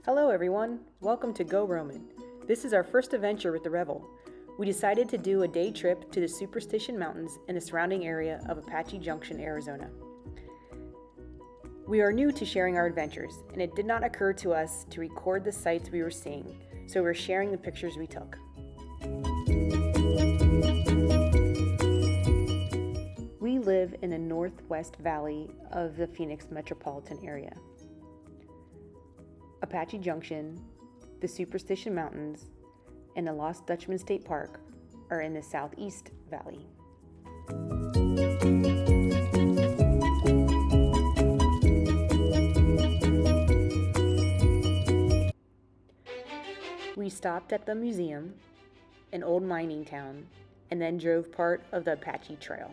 Hello everyone, welcome to Go Roamin. This is our first adventure with the Revel. We decided to do a day trip to the Superstition Mountains in the surrounding area of Apache Junction, Arizona. We are new to sharing our adventures, and it did not occur to us to record the sights we were seeing, so we're sharing the pictures we took. We live in the northwest valley of the Phoenix metropolitan area. Apache Junction, the Superstition Mountains, and the Lost Dutchman State Park are in the southeast valley. We stopped at the museum, an old mining town, and then drove part of the Apache Trail.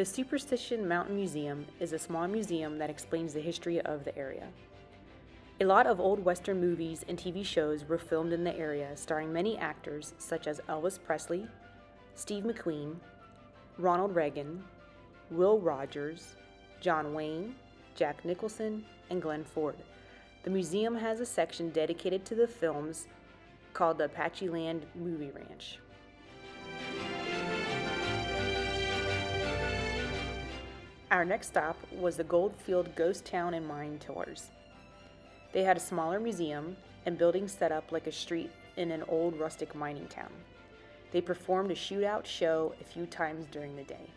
The Superstition Mountain Museum is a small museum that explains the history of the area. A lot of old Western movies and TV shows were filmed in the area, starring many actors such as Elvis Presley, Steve McQueen, Ronald Reagan, Will Rogers, John Wayne, Jack Nicholson, and Glenn Ford. The museum has a section dedicated to the films called the Apache Land Movie Ranch. Our next stop was the Goldfield Ghost Town and Mine Tours. They had a smaller museum and buildings set up like a street in an old rustic mining town. They performed a shootout show a few times during the day.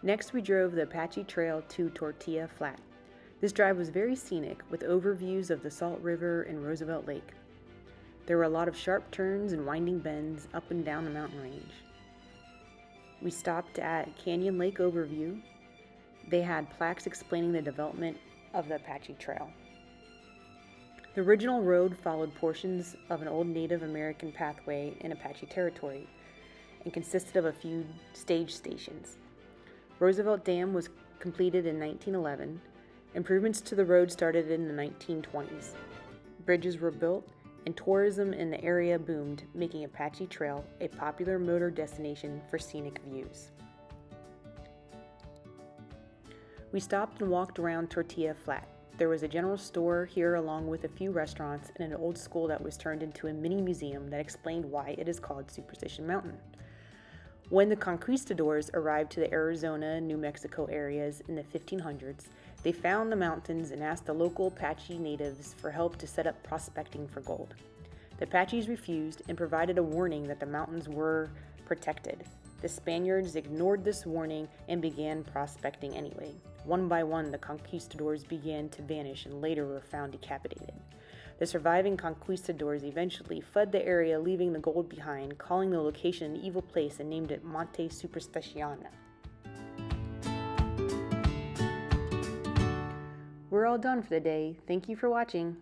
Next, we drove the Apache Trail to Tortilla Flat. This drive was very scenic, with overviews of the Salt River and Roosevelt Lake. There were a lot of sharp turns and winding bends up and down the mountain range. We stopped at Canyon Lake Overview. They had plaques explaining the development of the Apache Trail. The original road followed portions of an old Native American pathway in Apache territory and consisted of a few stage stations. Roosevelt Dam was completed in 1911. Improvements to the road started in the 1920s. Bridges were built, and tourism in the area boomed, making Apache Trail a popular motor destination for scenic views. We stopped and walked around Tortilla Flat. There was a general store here along with a few restaurants and an old school that was turned into a mini museum that explained why it is called Superstition Mountain. When the conquistadors arrived to the Arizona and New Mexico areas in the 1500s, they found the mountains and asked the local Apache natives for help to set up prospecting for gold. The Apaches refused and provided a warning that the mountains were protected. The Spaniards ignored this warning and began prospecting anyway. One by one, the conquistadors began to vanish and later were found decapitated. The surviving conquistadors eventually fled the area, leaving the gold behind, calling the location an evil place, and named it Monte Superstition. We're all done for the day. Thank you for watching.